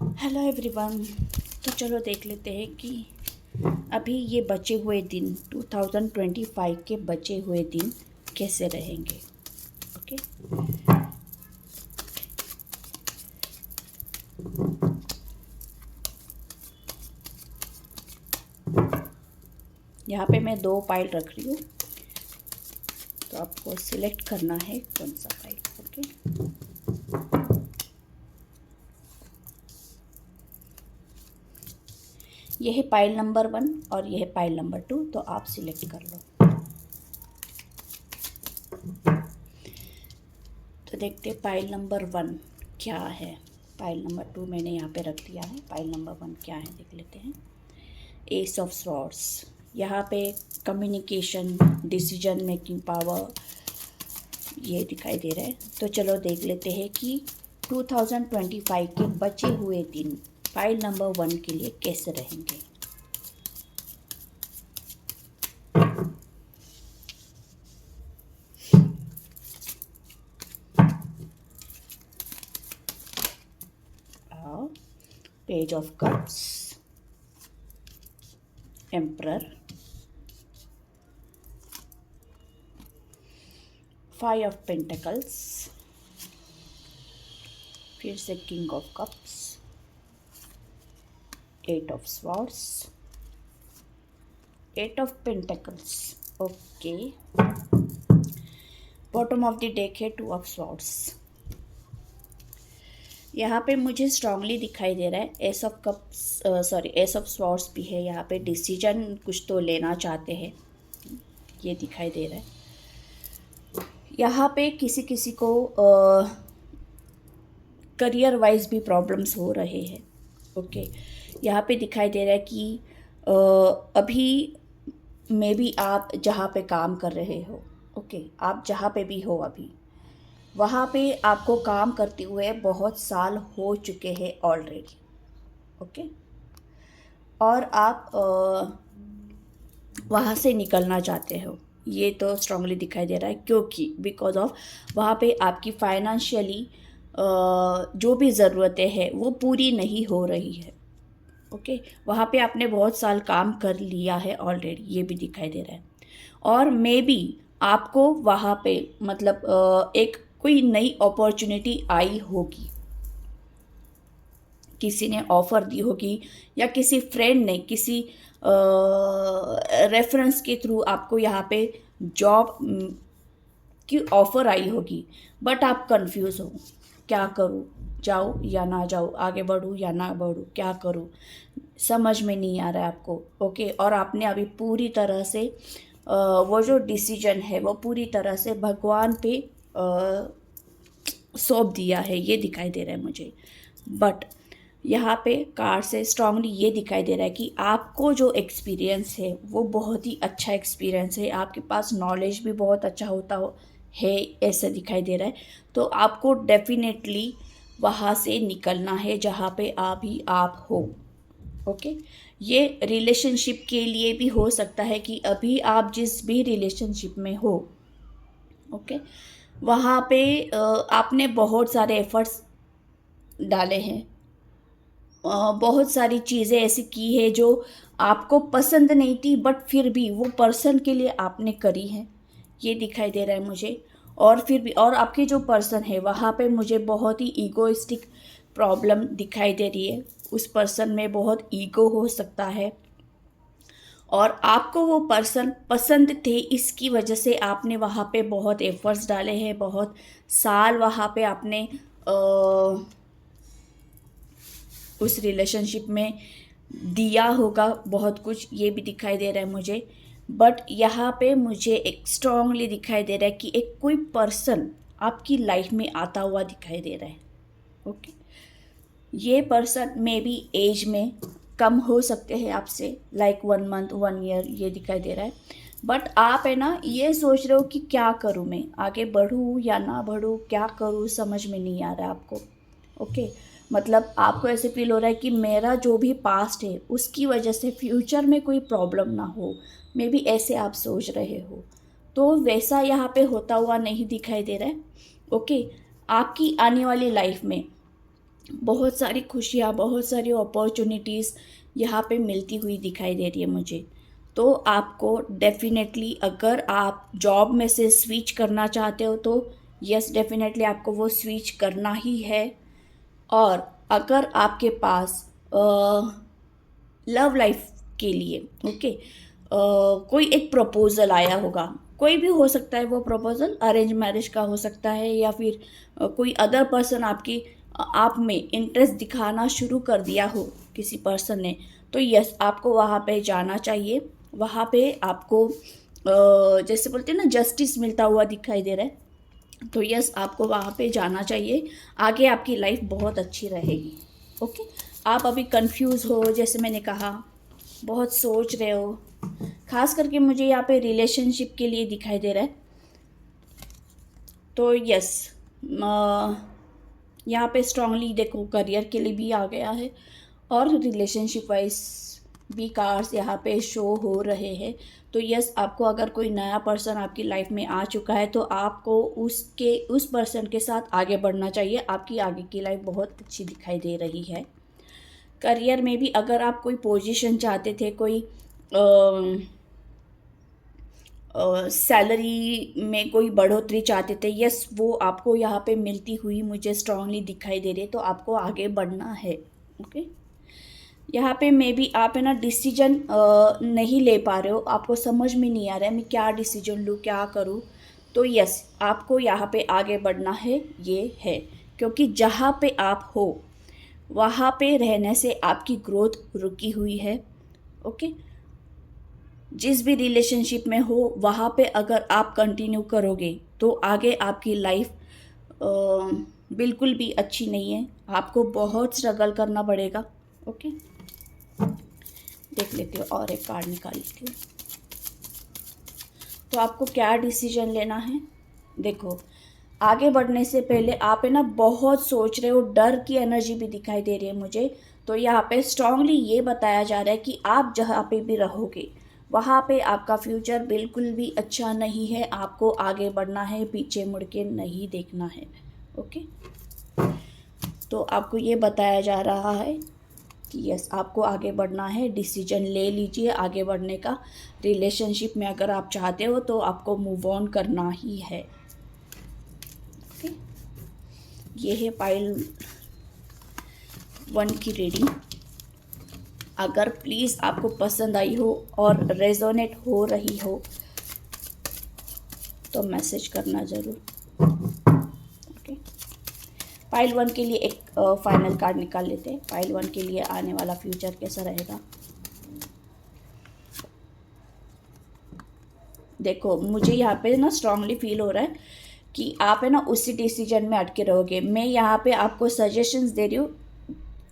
Hello everyone. तो चलो देख लेते हैं कि अभी ये बचे हुए दिन 2025 के बचे हुए दिन कैसे रहेंगे। ओके, यहाँ पे मैं 2 फाइल रख रही हूँ, तो आपको सिलेक्ट करना है कौन सा फाइल। ओके, यह है फाइल नंबर 1 और यह है फाइल नंबर 2, तो आप सिलेक्ट कर लो। तो देखते हैं फाइल नंबर 1 क्या है। फाइल नंबर 2 मैंने यहाँ पे रख दिया है। फाइल नंबर 1 क्या है देख लेते हैं। एस ऑफ स्वॉर्ड्स, यहाँ पे कम्युनिकेशन, डिसीजन मेकिंग पावर ये दिखाई दे रहा है। तो चलो देख लेते हैं कि 2025 के बचे हुए दिन फाइल नंबर 1 के लिए कैसे रहेंगे। Page of cups, emperor, 5 of pentacles, फिर से king of cups, 8 of swords, 8 of pentacles. Okay, bottom of the deck है 2 ऑफ स्वॉर्ड्स। यहाँ पे मुझे स्ट्रांगली दिखाई दे रहा है S of cups, sorry S of swords भी है। यहाँ पे डिसीजन कुछ तो लेना चाहते हैं, ये दिखाई दे रहा है। यहाँ पे किसी किसी को करियर वाइज भी प्रॉब्लम्स हो रहे हैं। ओके, यहाँ पे दिखाई दे रहा है कि अभी मे बी आप जहाँ पे काम कर रहे हो, ओके, आप जहाँ पे भी हो अभी, वहाँ पे आपको काम करते हुए बहुत साल हो चुके हैं ऑलरेडी। ओके, और आप वहाँ से निकलना चाहते हो, ये तो स्ट्रांगली दिखाई दे रहा है, क्योंकि बिकॉज ऑफ वहाँ पे आपकी फाइनेंशियली जो भी ज़रूरतें हैं वो पूरी नहीं हो रही है। ओके, वहाँ पे आपने बहुत साल काम कर लिया है ऑलरेडी, ये भी दिखाई दे रहा है। और मे बी आपको वहाँ पे मतलब एक कोई नई अपॉर्चुनिटी आई होगी, किसी ने ऑफ़र दी होगी या किसी फ्रेंड ने किसी रेफरेंस के थ्रू आपको यहाँ पे जॉब की ऑफ़र आई होगी। बट आप कंफ्यूज हो, क्या करूँ, जाऊँ या ना जाऊँ, आगे बढ़ूँ या ना बढ़ूँ, क्या करूँ, समझ में नहीं आ रहा है आपको। ओके, और आपने अभी पूरी तरह से वो जो डिसीजन है वो पूरी तरह से भगवान पे सौंप दिया है, ये दिखाई दे रहा है मुझे। बट यहाँ पे कार्ड से स्ट्रांगली ये दिखाई दे रहा है कि आपको जो एक्सपीरियंस है वो बहुत ही अच्छा एक्सपीरियंस है, आपके पास नॉलेज भी बहुत अच्छा होता हो है, ऐसा दिखाई दे रहा है। तो आपको डेफिनेटली वहाँ से निकलना है जहाँ पे अभी आप हो। ओके, ये रिलेशनशिप के लिए भी हो सकता है कि अभी आप जिस भी रिलेशनशिप में हो, ओके, वहाँ पे आपने बहुत सारे एफर्ट्स डाले हैं, बहुत सारी चीज़ें ऐसी की है जो आपको पसंद नहीं थी, बट फिर भी वो पर्सन के लिए आपने करी है, ये दिखाई दे रहा है मुझे। और फिर भी और आपके जो पर्सन है वहाँ पे मुझे बहुत ही ईगोइस्टिक प्रॉब्लम दिखाई दे रही है। उस पर्सन में बहुत ईगो हो सकता है और आपको वो पर्सन पसंद थे, इसकी वजह से आपने वहाँ पे बहुत एफर्ट्स डाले हैं, बहुत साल वहाँ पे आपने उस रिलेशनशिप में दिया होगा बहुत कुछ, ये भी दिखाई दे रहा है मुझे। बट यहाँ पे मुझे एक स्ट्रांगली दिखाई दे रहा है कि एक कोई पर्सन आपकी लाइफ में आता हुआ दिखाई दे रहा है। ओके, ये पर्सन मे बी एज में कम हो सकते हैं आपसे, लाइक 1 मंथ 1 ईयर, ये दिखाई दे रहा है। बट आप है ना ये सोच रहे हो कि क्या करूँ, मैं आगे बढ़ूँ या ना बढ़ूँ, क्या करूँ, समझ में नहीं आ रहा है आपको। ओके, मतलब आपको ऐसे फील हो रहा है कि मेरा जो भी पास्ट है उसकी वजह से फ्यूचर में कोई प्रॉब्लम ना हो, मे बी ऐसे आप सोच रहे हो। तो वैसा यहाँ पे होता हुआ नहीं दिखाई दे रहा है। ओके, आपकी आने वाली लाइफ में बहुत सारी खुशियाँ, बहुत सारी अपॉर्चुनिटीज़ यहाँ पे मिलती हुई दिखाई दे रही है मुझे। तो आपको डेफ़िनेटली, अगर आप जॉब में से स्विच करना चाहते हो तो यस, डेफ़िनेटली आपको वो स्विच करना ही है। और अगर आपके पास लव लाइफ के लिए, ओके, कोई एक प्रपोज़ल आया होगा, कोई भी हो सकता है वो प्रपोज़ल, अरेंज मैरिज का हो सकता है या फिर कोई अदर पर्सन आपकी आप में इंटरेस्ट दिखाना शुरू कर दिया हो किसी पर्सन ने, तो यस, आपको वहाँ पे जाना चाहिए। वहाँ पे आपको जैसे बोलते हैं ना, जस्टिस मिलता हुआ दिखाई दे रहा है। तो यस, आपको वहाँ पे जाना चाहिए। आगे आपकी लाइफ बहुत अच्छी रहेगी। ओके, आप अभी कंफ्यूज हो, जैसे मैंने कहा, बहुत सोच रहे हो। खास करके मुझे यहाँ पे रिलेशनशिप के लिए दिखाई दे रहा है। तो यस, यहाँ पे स्ट्रांगली देखो, करियर के लिए भी आ गया है और रिलेशनशिप वाइज भी कार्ड्स यहाँ पे शो हो रहे हैं। तो यस, आपको अगर कोई नया पर्सन आपकी लाइफ में आ चुका है तो आपको उस पर्सन के साथ आगे बढ़ना चाहिए। आपकी आगे की लाइफ बहुत अच्छी दिखाई दे रही है। करियर में भी अगर आप कोई पोजीशन चाहते थे, कोई सैलरी में कोई बढ़ोतरी चाहते थे, यस, वो आपको यहाँ पे मिलती हुई मुझे स्ट्रांगली दिखाई दे रही है। तो आपको आगे बढ़ना है। ओके, यहाँ पे मे बी आप है ना डिसीजन नहीं ले पा रहे हो, आपको समझ में नहीं आ रहा है मैं क्या डिसीजन लूँ, क्या करूँ। तो यस, आपको यहाँ पे आगे बढ़ना है, ये है। क्योंकि जहाँ पे आप हो वहाँ पे रहने से आपकी ग्रोथ रुकी हुई है। ओके, जिस भी रिलेशनशिप में हो वहाँ पे अगर आप कंटिन्यू करोगे तो आगे आपकी लाइफ बिल्कुल भी अच्छी नहीं है। आपको बहुत स्ट्रगल करना पड़ेगा। ओके, देख लेती हूँ और एक कार्ड निकाल लेती हूँ। तो आपको क्या डिसीजन लेना है? देखो, आगे बढ़ने से पहले आप है ना बहुत सोच रहे हो, डर की एनर्जी भी दिखाई दे रही है मुझे। तो यहाँ पे स्ट्रांगली ये बताया जा रहा है कि आप जहाँ पे भी रहोगे वहाँ पे आपका फ्यूचर बिल्कुल भी अच्छा नहीं है। आपको आगे बढ़ना है, पीछे मुड़ के नहीं देखना है। ओके, तो आपको ये बताया जा रहा है कि यस, आपको आगे बढ़ना है। डिसीजन ले लीजिए आगे बढ़ने का। रिलेशनशिप में अगर आप चाहते हो तो आपको मूव ऑन करना ही है। ओके, ये है पाइल 1 की रीडिंग। अगर प्लीज़ आपको पसंद आई हो और रेजोनेट हो रही हो तो मैसेज करना ज़रूर। ओके, पाइल 1 के लिए एक फाइनल कार्ड निकाल लेते हैं। पाइल 1 के लिए आने वाला फ्यूचर कैसा रहेगा। देखो, मुझे यहाँ पे ना स्ट्रांगली फील हो रहा है कि आप है ना उसी डिसीजन में अटके रहोगे। मैं यहाँ पे आपको सजेशंस दे रही हूँ,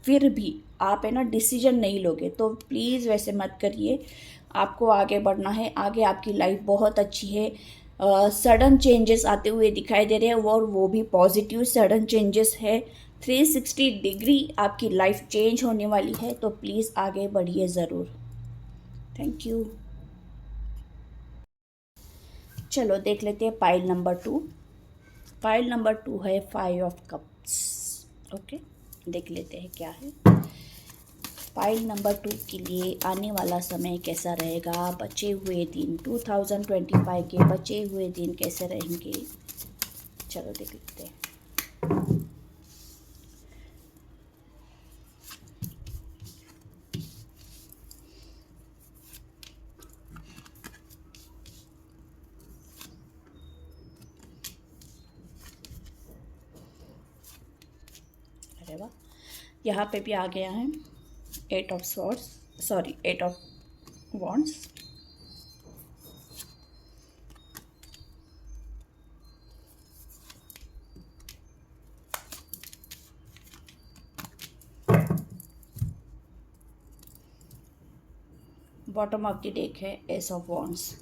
फिर भी आप है ना डिसीजन नहीं लोगे तो प्लीज़ वैसे मत करिए। आपको आगे बढ़ना है, आगे आपकी लाइफ बहुत अच्छी है। सडन चेंजेस आते हुए दिखाई दे रहे हैं और वो भी पॉजिटिव सडन चेंजेस है। 360 डिग्री आपकी लाइफ चेंज होने वाली है। तो प्लीज़ आगे बढ़िए ज़रूर। Thank you. चलो देख लेते हैं पाइल नंबर 2। पाइल नंबर 2 है 5 ऑफ कप्स। ओके, देख लेते हैं क्या है। पाइल नंबर 2 के लिए आने वाला समय कैसा रहेगा। बचे हुए दिन 2025 के बचे हुए दिन कैसे रहेंगे, चलो देख लेते हैं। अरे वाह, यहाँ पे भी आ गया है 8 of swords, sorry 8 of wands. Bottom of the deck है एस ऑफ वॉन्ड्स।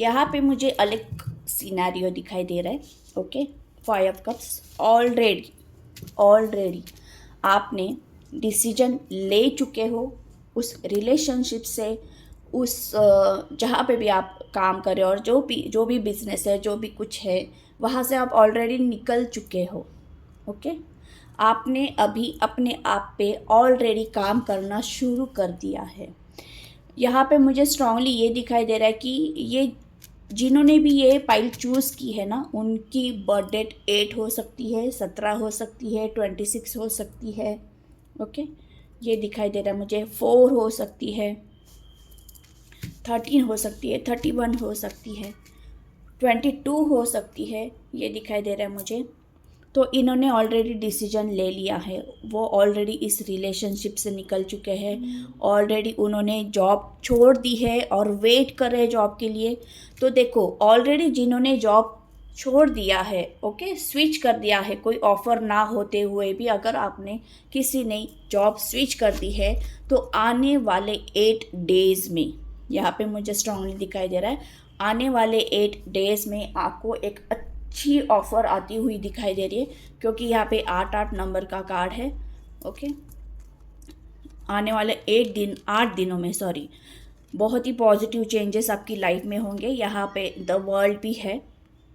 यहाँ पे मुझे अलग सिनेरियो दिखाई दे रहा है। Okay, 5 of cups. ऑलरेडी आपने डिसीजन ले चुके हो उस रिलेशनशिप से, उस जहाँ पे भी आप काम कर रहे हो और जो भी बिजनेस है, जो भी कुछ है, वहाँ से आप ऑलरेडी निकल चुके हो। ओके, आपने अभी अपने आप पे ऑलरेडी काम करना शुरू कर दिया है। यहाँ पे मुझे स्ट्रांगली ये दिखाई दे रहा है कि ये जिन्होंने भी ये पाइल चूज़ की है ना, उनकी बर्थ डेट 8 हो सकती है, 17 हो सकती है, 26 हो सकती है। ओके, ये दिखाई दे रहा है मुझे। 4 हो सकती है, 13 हो सकती है, 31 हो सकती है, 22 हो सकती है, ये दिखाई दे रहा है मुझे। तो इन्होंने ऑलरेडी डिसीजन ले लिया है, वो ऑलरेडी इस रिलेशनशिप से निकल चुके हैं, ऑलरेडी उन्होंने जॉब छोड़ दी है और वेट कर रहे हैं जॉब के लिए। तो देखो, ऑलरेडी जिन्होंने जॉब छोड़ दिया है, ओके, स्विच कर दिया है, कोई ऑफ़र ना होते हुए भी अगर आपने किसी ने जॉब स्विच कर दी है, तो आने वाले 8 डेज़ में, यहाँ पे मुझे स्ट्रांगली दिखाई दे रहा है, आने वाले 8 डेज़ में आपको एक अच्छी ऑफ़र आती हुई दिखाई दे रही है, क्योंकि यहाँ पे 8 नंबर का कार्ड है। ओके, आने वाले 8 दिनों में, सॉरी, बहुत ही पॉजिटिव चेंजेस आपकी लाइफ में होंगे। यहाँ पे द वर्ल्ड भी है,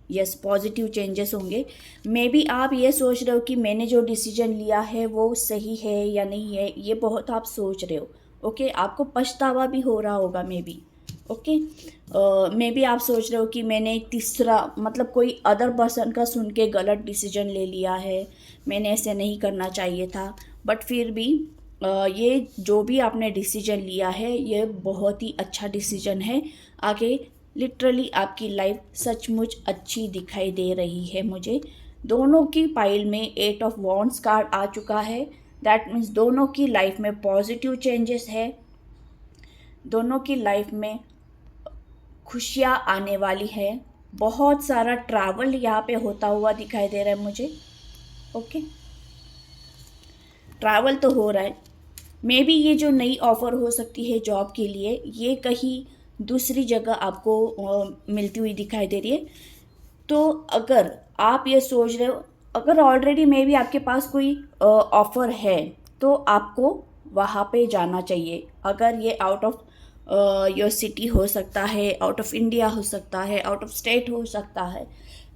यस, पॉजिटिव चेंजेस होंगे। मे बी आप ये सोच रहे हो कि मैंने जो डिसीजन लिया है वो सही है या नहीं है, ये बहुत आप सोच रहे हो। ओके, आपको पछतावा भी हो रहा होगा may be. Okay, may be आप सोच रहे हो कि मैंने तीसरा, मतलब कोई अदर पर्सन का सुन के गलत डिसीजन ले लिया है, मैंने ऐसे नहीं करना चाहिए था। बट फिर भी ये जो भी आपने डिसीजन लिया है, ये बहुत ही अच्छा डिसीजन है। आगे लिटरली आपकी लाइफ सचमुच अच्छी दिखाई दे रही है मुझे। दोनों की पाइल में 8 ऑफ वॉन्ड्स कार्ड आ चुका है। दैट मीन्स दोनों की लाइफ में पॉजिटिव चेंजेस है, दोनों की लाइफ में खुशियाँ आने वाली है। बहुत सारा ट्रैवल यहाँ पे होता हुआ दिखाई दे रहा है मुझे। ओके, ट्रैवल तो हो रहा है। मे बी ये जो नई ऑफ़र हो सकती है जॉब के लिए, ये कहीं दूसरी जगह आपको मिलती हुई दिखाई दे रही है। तो अगर आप ये सोच रहे हो, अगर ऑलरेडी मे बी आपके पास कोई ऑफ़र है, तो आपको वहाँ पे जाना चाहिए। अगर ये आउट ऑफ योर सिटी हो सकता है, आउट ऑफ इंडिया हो सकता है, आउट ऑफ स्टेट हो सकता है,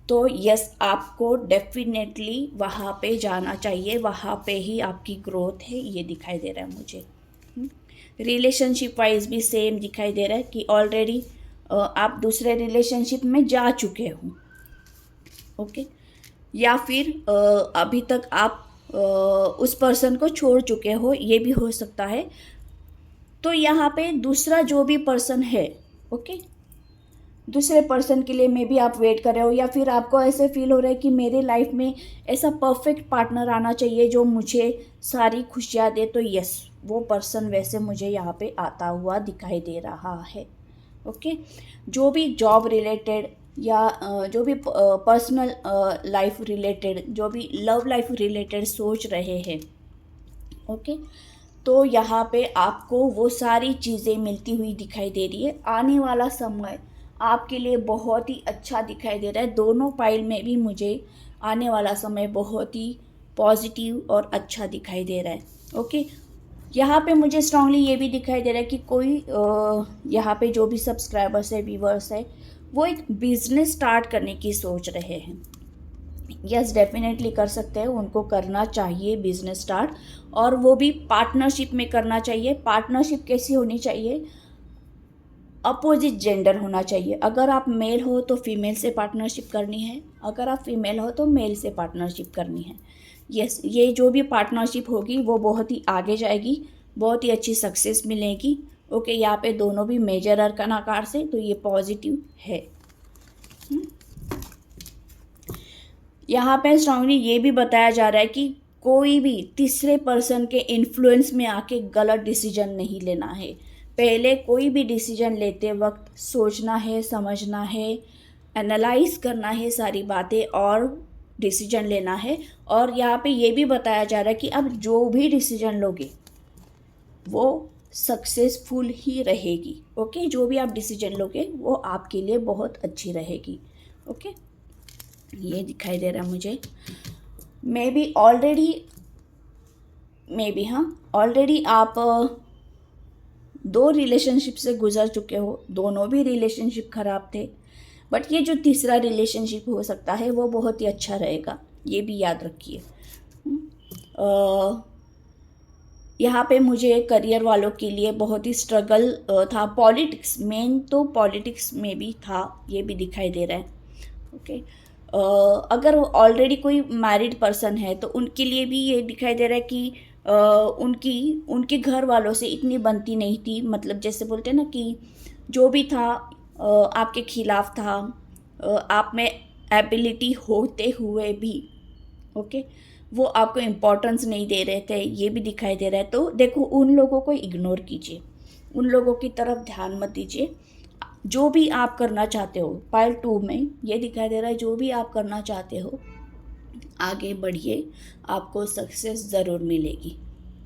तो यस, आपको डेफिनेटली वहाँ पे जाना चाहिए। वहाँ पे ही आपकी ग्रोथ है, ये दिखाई दे रहा है मुझे। रिलेशनशिप वाइज भी सेम दिखाई दे रहा है कि ऑलरेडी आप दूसरे रिलेशनशिप में जा चुके हो। ओके, या फिर अभी तक आप उस पर्सन को छोड़ चुके हो, ये भी हो सकता है। तो यहाँ पे दूसरा जो भी पर्सन है, ओके, दूसरे पर्सन के लिए मे बी आप वेट कर रहे हो, या फिर आपको ऐसे फील हो रहा है कि मेरे लाइफ में ऐसा परफेक्ट पार्टनर आना चाहिए जो मुझे सारी खुशियाँ दे। तो यस, वो पर्सन वैसे मुझे यहाँ पे आता हुआ दिखाई दे रहा है। ओके, जो भी जॉब रिलेटेड या जो भी पर्सनल लाइफ रिलेटेड, जो भी लव लाइफ रिलेटेड सोच रहे हैं, ओके, तो यहाँ पे आपको वो सारी चीज़ें मिलती हुई दिखाई दे रही है। आने वाला समय आपके लिए बहुत ही अच्छा दिखाई दे रहा है। दोनों पाइल में भी मुझे आने वाला समय बहुत ही पॉजिटिव और अच्छा दिखाई दे रहा है। ओके, यहाँ पे मुझे स्ट्रांगली ये भी दिखाई दे रहा है कि कोई यहाँ पे जो भी सब्सक्राइबर्स है, व्यूवर्स है, वो एक बिजनेस स्टार्ट करने की सोच रहे हैं। यस, डेफिनेटली कर सकते हैं, उनको करना चाहिए बिजनेस स्टार्ट, और वो भी पार्टनरशिप में करना चाहिए। पार्टनरशिप कैसी होनी चाहिए? अपोजिट जेंडर होना चाहिए। अगर आप मेल हो तो फीमेल से पार्टनरशिप करनी है, अगर आप फीमेल हो तो मेल से पार्टनरशिप करनी है। यस, ये जो भी पार्टनरशिप होगी वो बहुत ही आगे जाएगी, बहुत ही अच्छी सक्सेस मिलेगी। ओके, यहाँ पे दोनों भी मेजर अरकान आकार से, तो ये पॉजिटिव है। यहाँ पे स्ट्रांगली ये भी बताया जा रहा है कि कोई भी तीसरे पर्सन के इन्फ्लुएंस में आके गलत डिसीजन नहीं लेना है। पहले कोई भी डिसीजन लेते वक्त सोचना है, समझना है, एनालाइज करना है सारी बातें और डिसीजन लेना है। और यहाँ पे ये भी बताया जा रहा है कि अब जो भी डिसीजन लोगे वो सक्सेसफुल ही रहेगी। ओके, जो भी आप डिसीजन लोगे वो आपके लिए बहुत अच्छी रहेगी। ओके, ये दिखाई दे रहा है मुझे। मे बी ऑलरेडी आप 2 रिलेशनशिप से गुजर चुके हो, दोनों भी रिलेशनशिप ख़राब थे। बट ये जो तीसरा रिलेशनशिप हो सकता है वो बहुत ही अच्छा रहेगा, ये भी याद रखिए। यहाँ पे मुझे करियर वालों के लिए बहुत ही स्ट्रगल था। पॉलिटिक्स, मेन तो पॉलिटिक्स में भी था, ये भी दिखाई दे रहा है। ओके, अगर ऑलरेडी कोई मैरिड पर्सन है तो उनके लिए भी ये दिखाई दे रहा है कि उनके घर वालों से इतनी बनती नहीं थी। मतलब जैसे बोलते हैं ना कि जो भी था आपके खिलाफ था, आप में एबिलिटी होते हुए भी, ओके, वो आपको इम्पोर्टेंस नहीं दे रहे थे, ये भी दिखाई दे रहा है। तो देखो, उन लोगों को इग्नोर कीजिए, उन लोगों की तरफ ध्यान मत दीजिए। जो भी आप करना चाहते हो, पाइल 2 में ये दिखाई दे रहा है, जो भी आप करना चाहते हो आगे बढ़िए, आपको सक्सेस ज़रूर मिलेगी।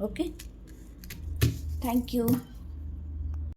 Okay, thank you.